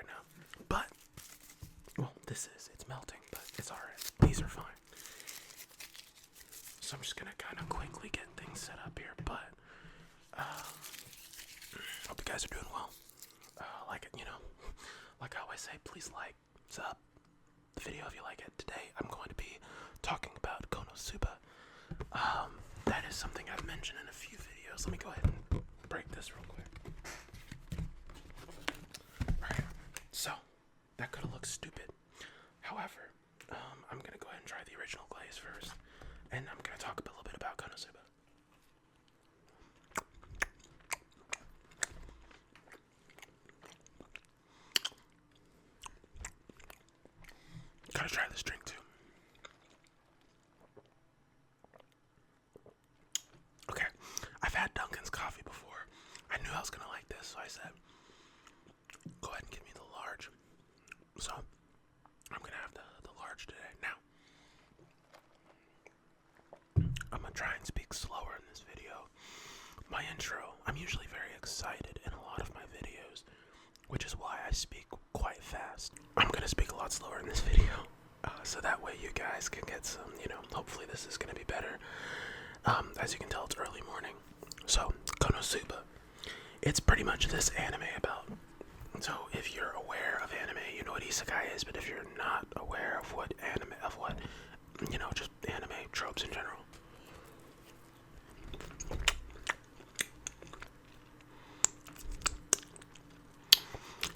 now. But, well, it's melting, but it's alright. These are fine. So I'm just gonna kind of quickly get things set up here, but, hope you guys are doing well. Like I always say, please like, sub the video if you like it. Today I'm going to be talking about konosuba. That is something I've mentioned in a few videos. Let me go ahead and break this real quick. Alright, so that could have looked stupid. However, I'm gonna go ahead and try the original glaze first, and I'm gonna talk a little bit about konosuba. Gotta try this drink too. Okay, I've had Dunkin's coffee before. I knew I was gonna like this, so I said, go ahead and give me the large. So, I'm gonna have the large today. Now, I'm gonna try and speak slower in this video. My intro, I'm usually very excited in a lot of my videos, which is why I speak quite fast. I'm gonna speak a lot slower in this video, so that way you guys can get some, hopefully this is gonna be better. As you can tell, it's early morning. So, konosuba, it's pretty much this anime about. So, if you're aware of anime, you know what Isekai is, but if you're not aware of what just anime tropes in general.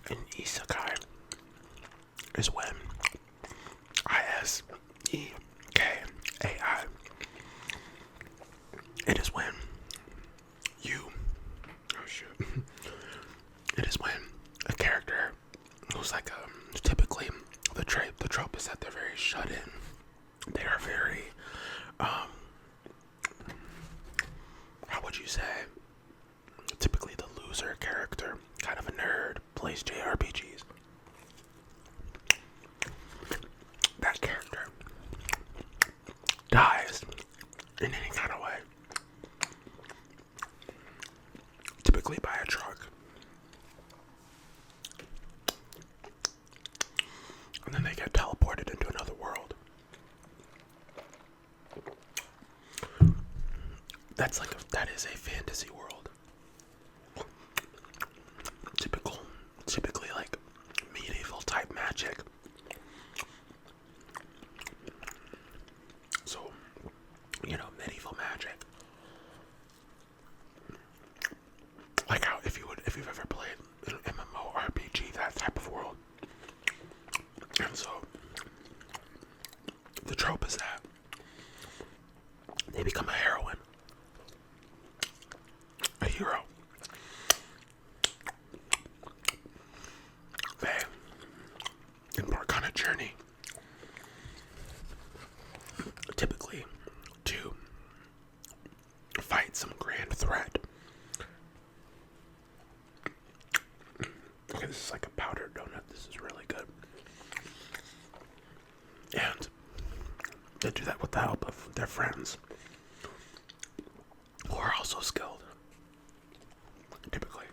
An Isekai is when Isekai. It is when it is when a character who's like typically the trope is that they're very shut in. They are very how would you say, typically the loser character, kind of a nerd, plays JRPGs. That character dies in any kind of way, typically by a truck, and then they get teleported into another world. That is a fantasy world. Typically like medieval type magic. So, medieval magic. Like how if you've ever played an MMORPG, that type of world. And so the trope is that they become a heroine, a hero. They embark on a journey, typically to fight some grand threat. Okay, this is like a powdered donut. This is really good. And they do that with the help of their friends, who are also skilled, typically.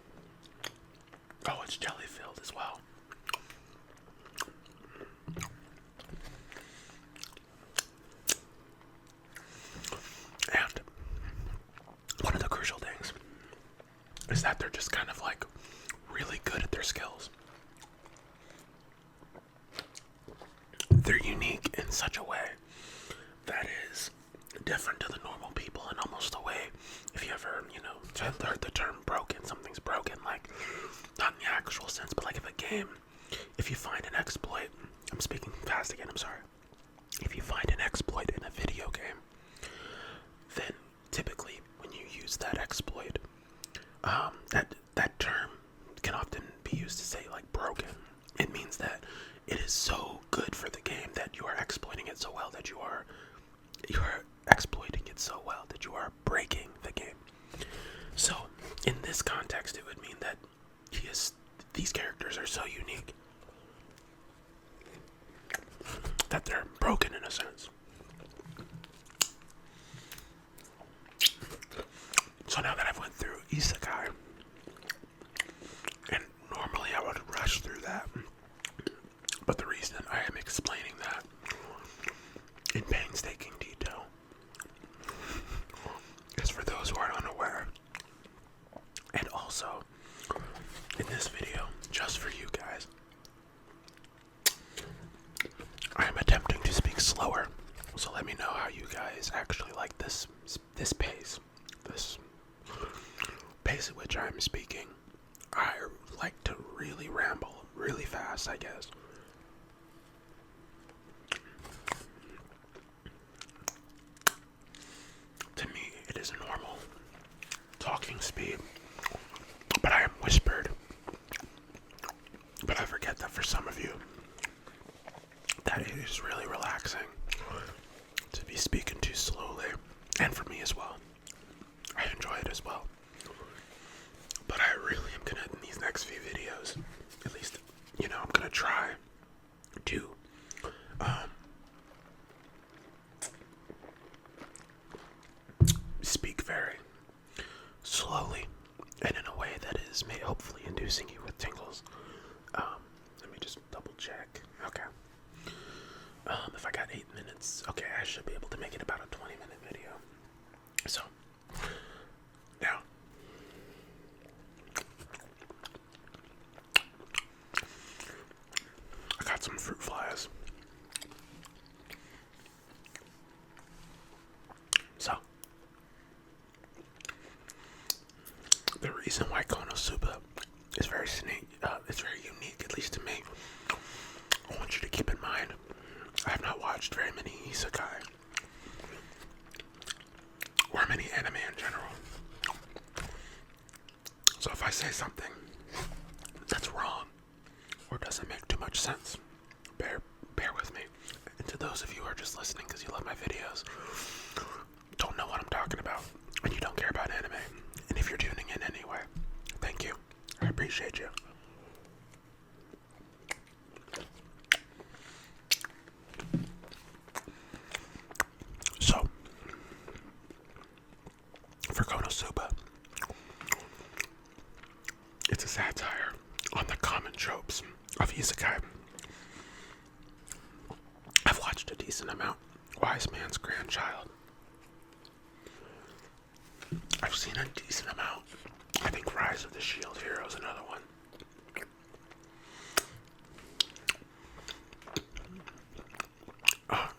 Oh, it's jelly filled as well. And one of the crucial things is that they're just kind of like really good at their skills. They're unique in such a way that is different to the normal people, in almost a way, if you ever, heard the term broken, something's broken, like, not in the actual sense, but like if you find an exploit, I'm speaking fast again, I'm sorry. If you find an exploit in a video game, then typically when you use that exploit, that term can often be used to say like broken. It means that it is so good for the game that you are exploiting it so well that you are exploiting it so well that you are breaking the game. So in this context, it would mean that these characters are so unique that they're broken in a sense. So now that I've went through Isekai, and normally I would rush through that, you guys actually like this pace at which I'm speaking. I like to really ramble really fast, I guess. To me, it is normal talking speed, but I am whispered. But I forget that for some of you, that it is really relaxing to be speaking too slowly, and for me as well. I enjoy it as well. But I really am gonna, in these next few videos, at least, I'm gonna try to speak very slowly and in a way that is hopefully inducing you with tingles. Let me just double check. Okay. If I got 8 minutes, okay, I should be able to make it about a 20-minute video. So, now, I got some fruit flies. So, the reason why konosuba is very it's very unique, at least to me. I want you to keep in mind, I have not watched very many Isekai, or many anime in general. So if I say something that's wrong, or doesn't make too much sense, bear with me. And to those of you who are just listening because you love my videos, don't know what I'm talking about, and you don't care about anime, and if you're tuning in anyway, thank you. I appreciate you. So, for konosuba, it's a satire on the common tropes of Isekai. I've watched a decent amount. Wise Man's Grandchild. I've seen a decent amount. I think Rise of the Shield Hero is another one.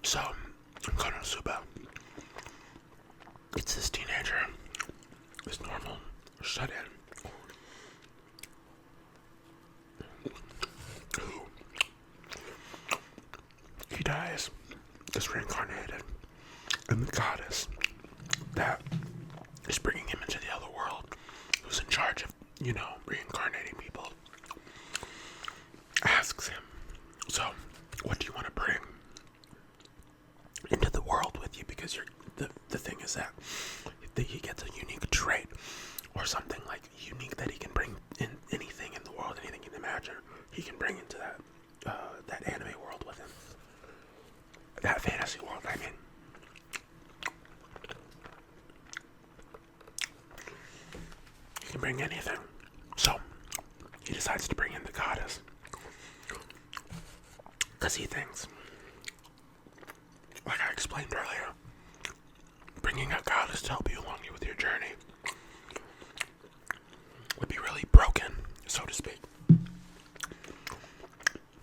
So, konosuba. It's this teenager, this normal, shut-in, who he dies, is reincarnated, and the goddess that is bringing him into the other world, who's in charge of, reincarnating people, asks him, so, what do you want to bring into the world with you? Because the thing is that he gets a unique trait, or something like unique that he can bring in anything in the world, anything you can imagine, he can bring into that anime world with him. That fantasy world, I mean. He can bring anything. So, he decides to bring in the goddess. Because he thinks, like I explained earlier, bringing a goddess to help you along with your journey would be really broken, so to speak.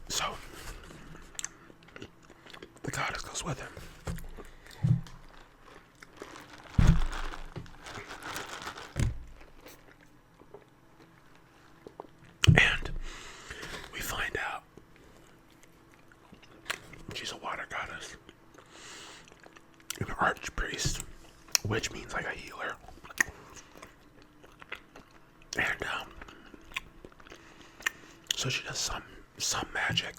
So, the goddess goes with him. And we find out she's a water goddess, an archpriest, which means like a healer. And so she does some magic,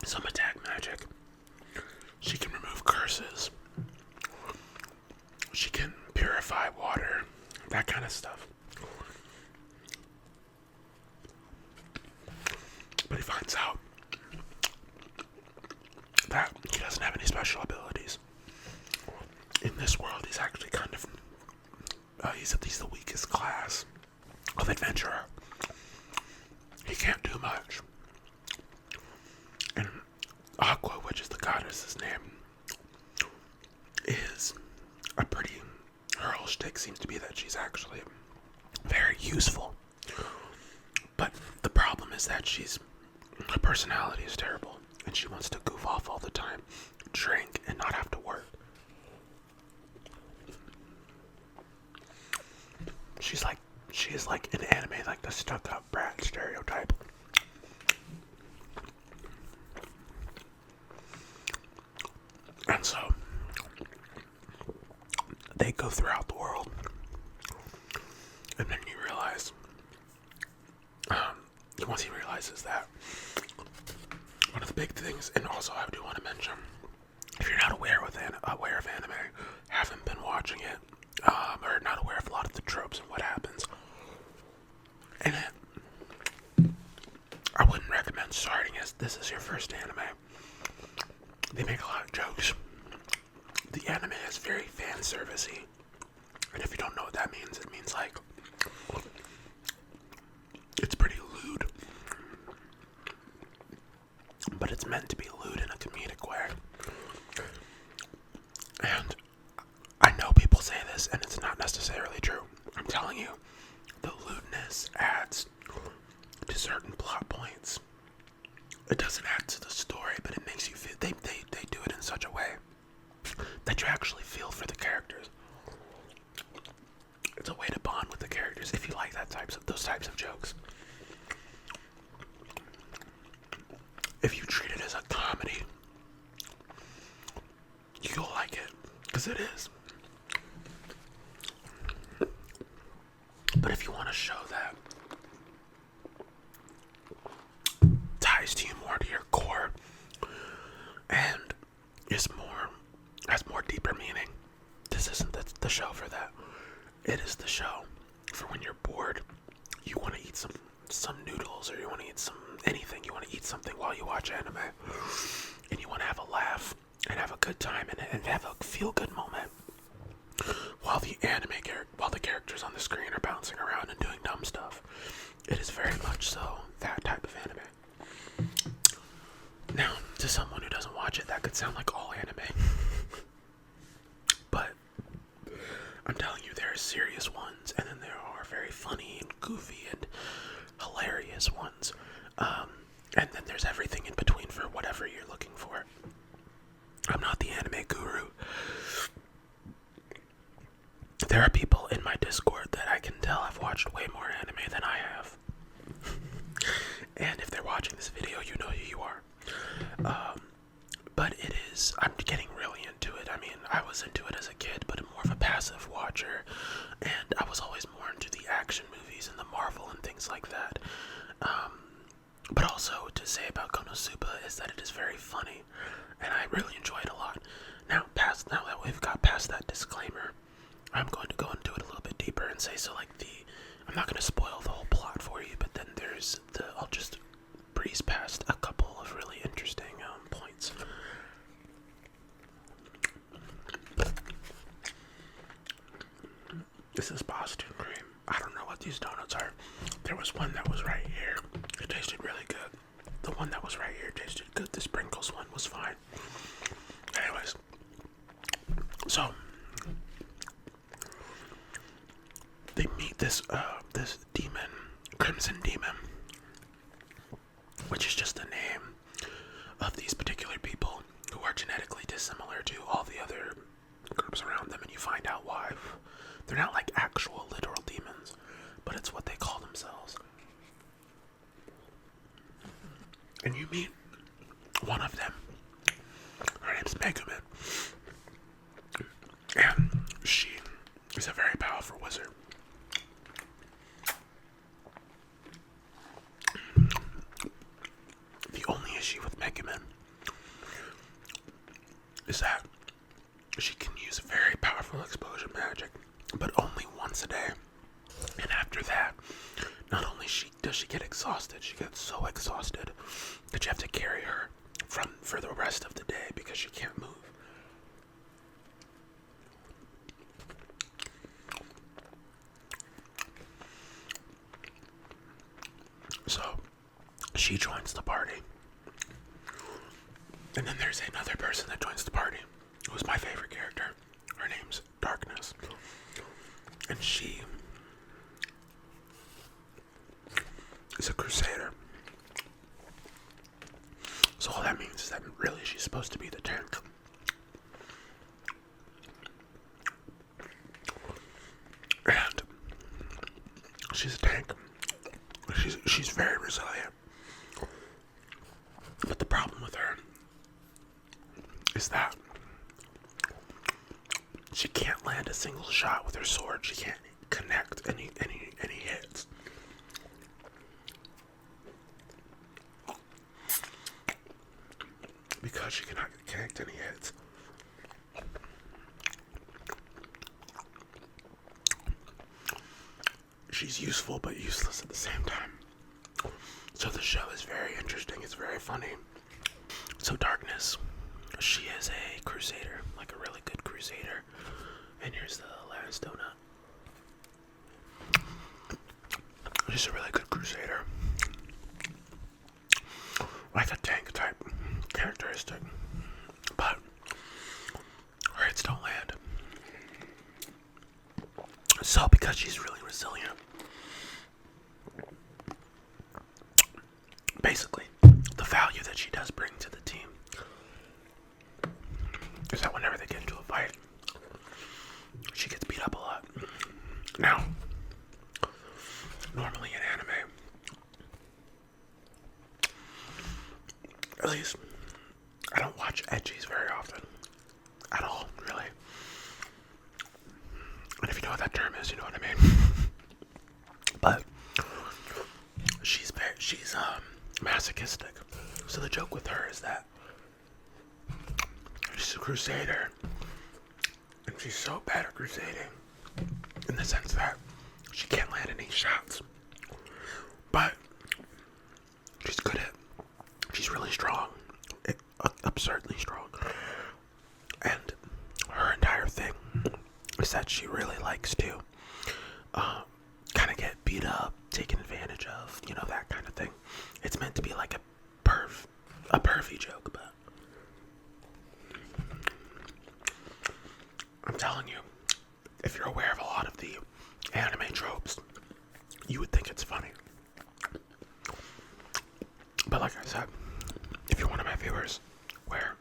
some attack magic. She can remove curses. She can purify water, that kind of stuff. But he finds out that he doesn't have any special abilities. In this world, he's actually kind of, he's the weakest class of adventurer. He can't do much. And Aqua, which is the goddess's name, is her whole shtick seems to be that she's actually very useful. But the problem is that her personality is terrible, and she wants to goof off all the time, drink, and not have to work. she is like in anime, like the stuck-up brat stereotype. And so they go throughout the world, and then you realize, once he realizes that, one of the big things, and also I do want to mention, if you're not aware of anime, haven't been watching it, or not aware of a lot of the tropes and what happens in it, I wouldn't recommend starting as this is your first anime. They make a lot of jokes. The anime is very fan servicey, and if you don't know what that means, it means like it's pretty lewd, but it's meant to be lewd in a comedic way. And I know people say this, and it's not necessarily true. I'm telling you, the lewdness adds to certain plot points. It doesn't add to the story, but it makes you feel. They do it in such a way that you actually feel for the characters. It's a way to bond with the characters if you like those types of jokes. If you treat it as a comedy, you'll like it, because it is. But if you want a show that ties to you more to your core and has more deeper meaning, this isn't the show for that. It is the show for when you're bored, you want to eat some noodles, or you want to eat anything. You want to eat something while you watch anime, and you want to have a laugh and have a good time and have a feel-good moment while the characters on the screen are bouncing around and doing dumb stuff. It is very much so that type of anime. Now, to someone who doesn't watch it, that could sound like all anime. But I'm telling you, there are serious ones, and then there are very funny and goofy and hilarious ones. And then there's everything in between for whatever you're looking for. I'm not the anime guru. There are people in my Discord that I can tell have watched way more anime than I have. And if they're watching this video, you know who you are. But I'm getting really into it. I mean, I was into it as a kid, but I'm more of a passive watcher. And I was always more into the action movies and the Marvel and things like that. But also to say about Konosuba is that it is very funny, and I really enjoy it a lot. Now that we've got past that disclaimer, I'm going to go into it a little bit deeper and say, so like I'm not going to spoil the whole plot for you, but then I'll just breeze past a couple of really interesting points. This is Boston cream. I don't know what these donuts are. There was one that was right here. It tasted really good. The one that was right here tasted good. The sprinkles one was fine. Anyways, so they meet this demon, Crimson Demon, which is just the name of these particular people who are genetically dissimilar to all the other groups around them, and you find out why. They're not like actual literal demons, but it's what they call themselves. And you meet one of them. Her name's Megumin. And she is a very powerful wizard. The only issue with Megumin is that she can use very powerful explosion magic, but only once a day. And after that, not only does she get exhausted, she gets so exhausted that you have to carry her for the rest of the day because she can't move. So she joins the party. And then there's another person that joins the party, who's my favorite character. Her name's Darkness. And she is a crusader. So all that means is that really she's supposed to be the tank. And is that she can't land a single shot with her sword. She can't connect any hits. Because she cannot connect any hits. She's useful but useless at the same time. So the show is very interesting. It's very funny. So Darkness, she is a crusader, like a really good crusader. And here's the last donut. She's a really good crusader. Like a tank type characteristic. But her hits don't land. So because she's really resilient, basically, the value that she does bring to the team is that whenever they get into a fight, she gets beat up a lot. Now, normally in anime, at least, I don't watch ecchis very often. At all, really. And if you know what that term is, you know what I mean. But she's masochistic. So the joke with her is that she's a crusader, and she's so bad at crusading in the sense that she can't land any shots. But she's good at. She's really strong, absurdly strong, and her entire thing is that she really likes to kind of get beat up, taken advantage of, you know, that kind of thing. It's meant to be like a pervy joke, but I'm telling you, if you're aware of a lot of the anime tropes, you would think it's funny. But like I said, if you're one of my viewers where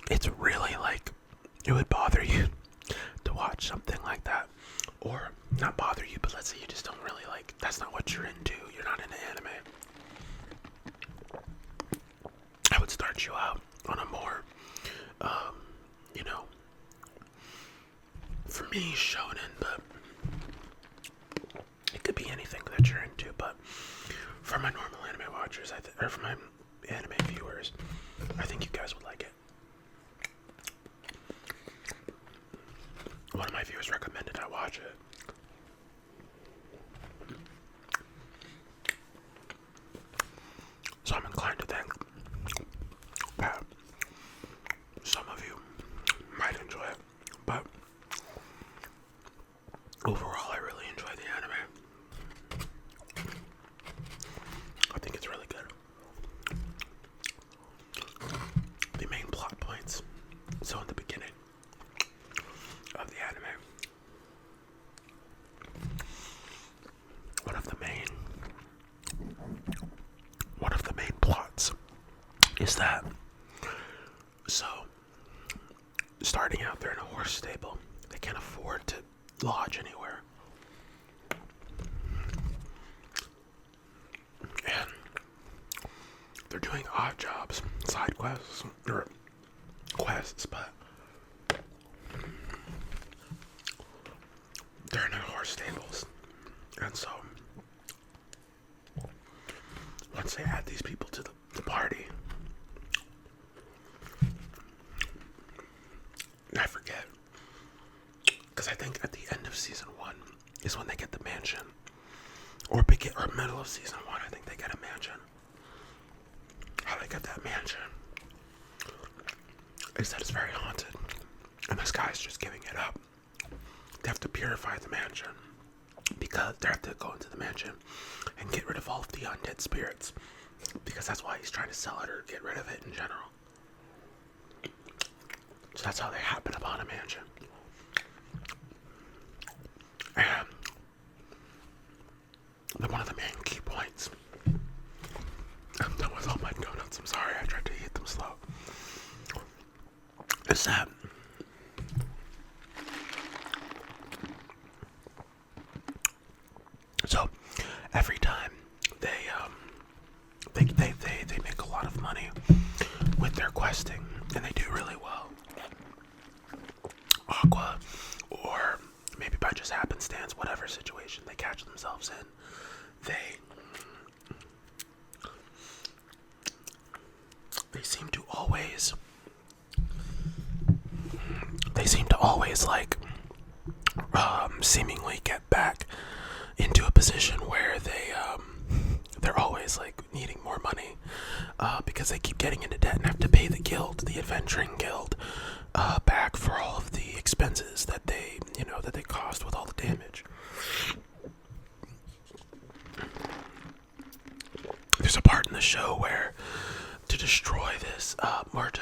it's really like, it would bother you to watch something like that, or not bother you, but let's say you just don't really like, that's not what you're into, you're not into anime, I would start you out on a more, you know, for me, shonen, but it could be anything that you're into. But for my normal anime watchers, or for my anime viewers, I think you guys would like it. One of my viewers recommended I watch it. So I'm inclined to think that some of you might enjoy it. But overall, I really enjoy the anime. I think it's really good. The main plot points. So in the beginning of the anime, one of the main plots is that, so starting out, they're in a horse stable. They can't afford to lodge anywhere. And they're doing odd jobs, side quests, or quests, but they're in horse stables. And so once they add these people to the party, I forget, because I think at the end of season 1 is when they get the mansion, or middle of season 1, I think they get a mansion. How they get that mansion is that it's very haunted, and this guy's just giving it up. They have to purify the mansion, because they have to go into the mansion and get rid of all of the undead spirits, because that's why he's trying to sell it or get rid of it in general. So that's how they happen upon a mansion. And one of the main key points, I'm done with all my donuts, I'm sorry, I tried to eat them slow, is that so every time they make money with their questing, and they do really well. Aqua, or maybe by just happenstance, whatever situation they catch themselves in, they seem to always like seemingly get back into a position where they're always like needing more money because they keep getting into debt and have to pay the guild, the adventuring guild, back for all of the expenses that they caused with all the damage. There's a part in the show where to destroy this, or to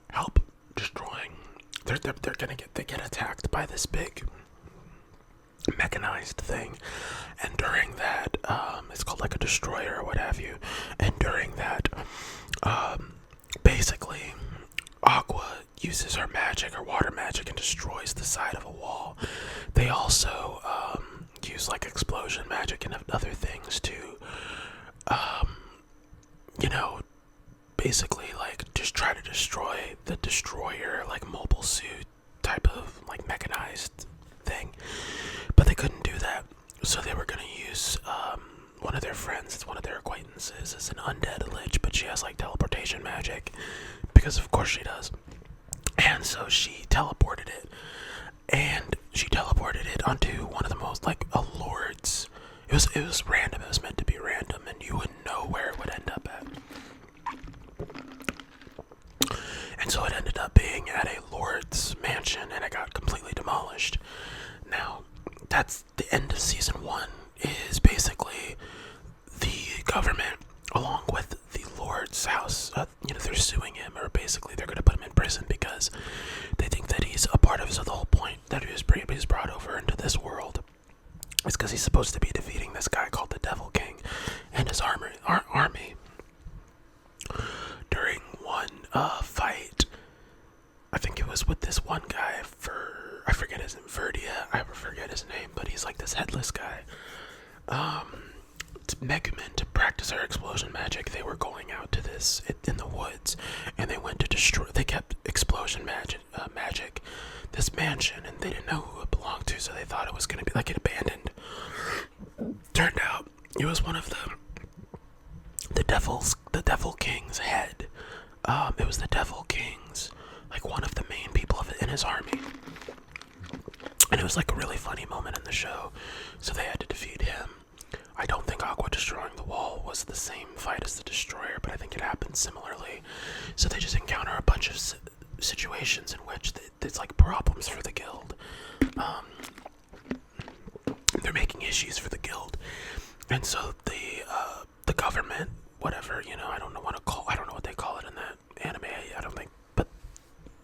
help destroying, they get attacked by this big mechanized thing, and during that, it's called like a destroyer or what have you, and during that, basically, Aqua uses her magic, her water magic, and destroys the side of a wall. They also use like explosion magic and other things to, basically like just try to destroy the destroyer, like mobile suit type of like mechanized thing. But they couldn't do that, so they were gonna use one of their friends, it's one of their acquaintances, is an undead lich, but she has like teleportation magic, because of course she does. And so she teleported it, onto one of the most like a lord's. It was random. It was meant to be random, and you wouldn't know where it would end up at. And so it ended up being at a lord's mansion, and it got completely demolished. Now, that's the end of season 1. Is basically the government, along with the lord's house, they're suing him, or basically they're going to put him in prison because they think that he's a part of it. So the whole point that he was brought over into this world is because he's supposed to be defeating this guy called the Devil King and his army. During one fight, I think it was with this one guy, I forget his name, but he's like this headless guy. Megumin, to practice her explosion magic, they were going out to this in the woods, and they went to destroy. They kept explosion magic this mansion, and they didn't know who it belonged to, so they thought it was going to be like it abandoned. Turned out it was one of the Devil King's head. It was the Devil King's, like one of the main people in his army. And it was like a really funny moment in the show, so they had to defeat him. I don't think Aqua destroying the wall was the same fight as the destroyer, but I think it happened similarly. So they just encounter a bunch of situations in which it's like problems for the guild. They're making issues for the guild, and so the government, whatever, I don't know what they call it in that anime. I don't think, but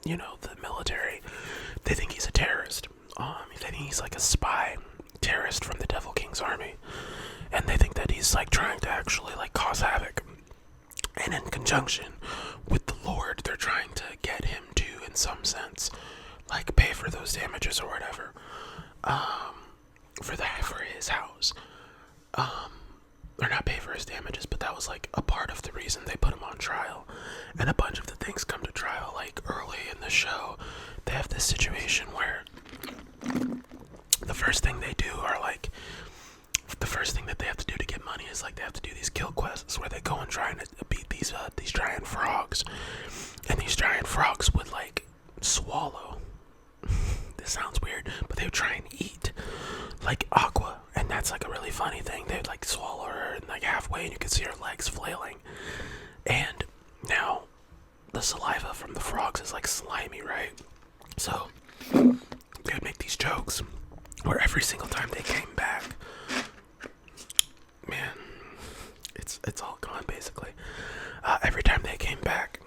the military, they think he's a terrorist. They think he's like a spy terrorist from the Devil King's army, and they think that he's like trying to actually like cause havoc. And in conjunction with the Lord, they're trying to get him to, in some sense, like pay for those damages or whatever, for his house, or not pay for his damages, but that was like a part of the reason they put him on trial. And a bunch of the things come to trial, like early in the show, they have this situation where the first thing that they have to do to get money is like they have to do these kill quests where they go and try and beat these giant frogs, and these giant frogs would like swallow. This sounds weird, but they would try and eat like Aqua, and that's like a really funny thing. They'd like swallow her and like halfway, and you could see her legs flailing. And now the saliva from the frogs is like slimy, right? So they would make these jokes where every single time they came back, man, it's all gone basically. Every time they came back,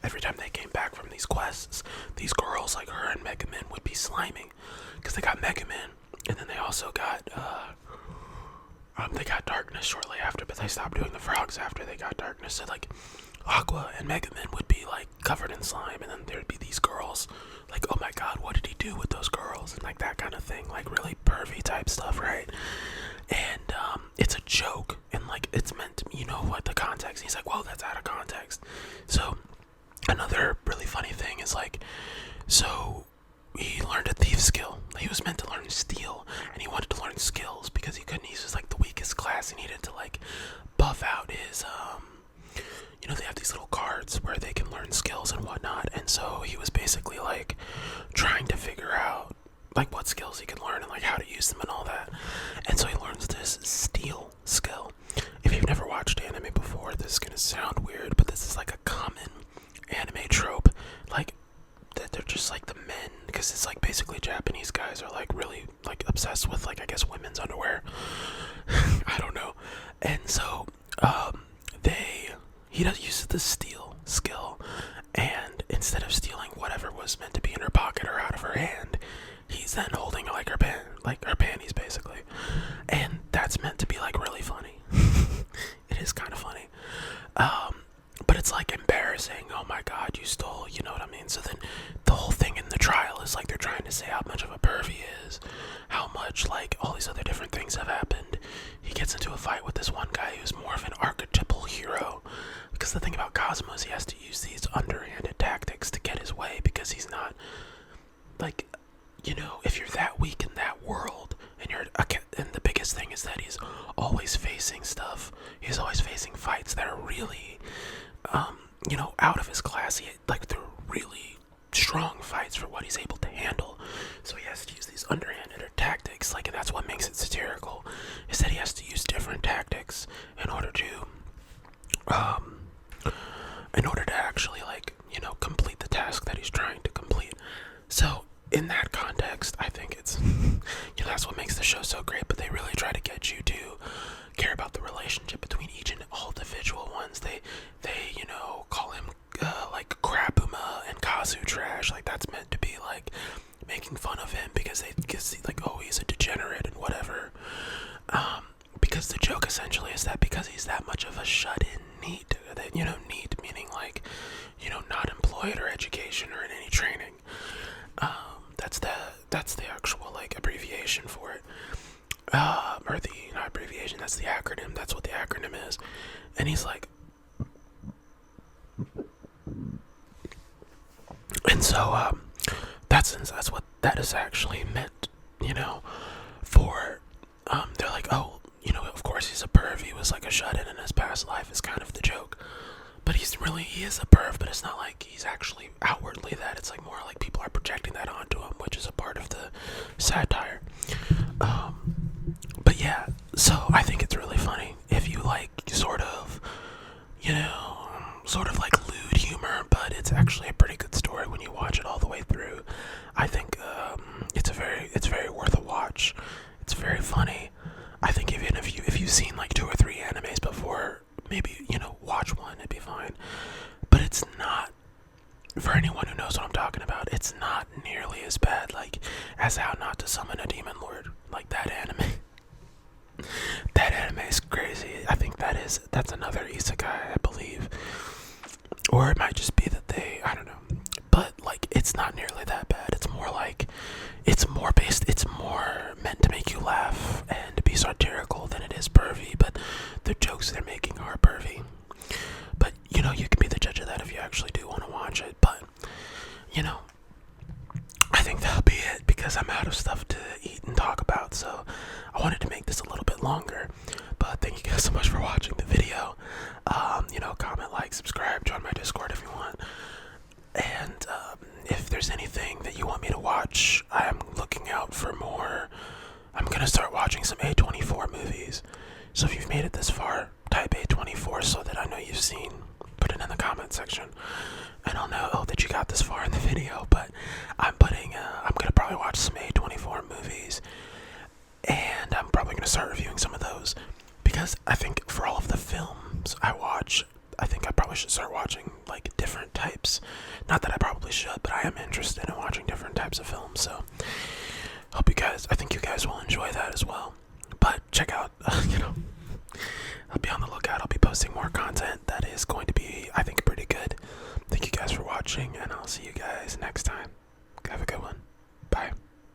every time they came back from these quests, these girls like her and Megumin would be sliming, because they got Megumin, and then they also got they got Darkness shortly after, but they stopped doing the frogs after they got Darkness. So like Aqua and Megumin would be like covered in slime, and then there'd be these girls like, oh my god, what did he do with those girls, and like that kind of thing, like really pervy type stuff, right? And it's a joke in like, it's meant to, you know what, the context. He's like, well, that's out of context. So another really funny thing is like, so he learned a thief skill. He was meant to learn steal, and he wanted to learn skills because he couldn't. He was like the weakest class. He needed to like buff out his you know, they have these little cards where they can learn skills and whatnot, and so he was basically like trying to figure out like what skills he could learn and like how to use them and all that. And so he learns this steal skill. If you've never watched anime before, this is gonna sound weird, but this is like a common anime trope. Like they're just like the men, because it's like basically Japanese guys are like really like obsessed with like, I guess, women's underwear. I don't know. And so he does use the steal skill, and instead of stealing whatever was meant to be in her pocket or out of her hand, he's then holding like her panties basically, and that's meant to be like really funny. It is kind of funny, but it's like embarrassing. Oh my god, you stole, you know what I mean? So then the whole thing in the trial is like they're trying to say how much of a perv he is, how much like all these other different things have happened. He gets into a fight with this one guy who's more of an archetypal hero, because the thing about Cosmo is he has to use these underhanded tactics to get his way, because he's not like, you know, if you're that weak in that world, and the biggest thing is that he's always facing stuff. He's always facing fights that are really, you know, out of his class. Like, they're really strong fights for what he's able to handle. So he has to use these underhanded tactics, like, and that's what makes it satirical, is that he has to use different tactics in order to actually, like, you know, complete the task that he's trying to complete. So in that context, I think it's, you know, that's what makes the show so great. But they really try to get you to care about the relationship between each and all individual ones. They you know, call him like Crapuma and Kazu trash. Like, that's meant to be like making fun of him because like, oh, he's a degenerate and whatever. Because the joke essentially is that because he's that much of a shut-in NEET, that, you know, NEET meaning like, you know, not employed or education or in any training. That's the actual like abbreviation for it. Or the, not abbreviation, that's the acronym. That's what the acronym is. And he's like, and so that's what that is actually meant, you know, for. They're like, oh, you know, of course he's a perv. He was like a shut-in in his past life, is kind of the joke. But he is a perv, but it's not like he's actually outwardly that. It's like more like people are projecting that onto him, which is a part of the satire. But yeah, so I think it's really funny if you like sort of, you know, sort of like lewd humor, but it's actually a pretty good story when you watch it all the way through. I think it's very worth a watch. It's very funny. I think even if you've seen like 2 or 3 animes before, maybe, you know, watch one, it'd be fine. But it's not, for anyone who knows what I'm talking about, it's not nearly as bad like as How Not to Summon a Demon Lord. Like, that anime. That anime is crazy. I think that's another isekai, I believe. Or it might just be that I don't know. But like, it's not nearly that bad. It's more like, it's more meant to make you laugh and be satirical than it is pervy, but the jokes they're making are pervy. But, you know, you can be the judge of that if you actually do want to watch it. But, you know, I think that'll be it, because I'm out of stuff to eat and talk about. So I wanted to make this a little bit longer. But thank you guys so much for watching the video. You know, comment, like, subscribe, join my Discord if you want. And if there's anything that you want me to watch, I'm looking out for more. I'm gonna start watching some A24 movies. So if you've made it this far, type A24 so that I know you've seen. Put it in the comment section, and I'll know that you got this far in the video. But I'm gonna probably watch some A24 movies, and I'm probably gonna start reviewing some of those, because I think for all of the films I watch, I think I probably should start watching like different types. Not that I probably should, but I am interested in watching different types of films. So I think you guys will enjoy that as well. But check out, you know, I'll be on the lookout. I'll be posting more content that is going to be, I think, pretty good. Thank you guys for watching, and I'll see you guys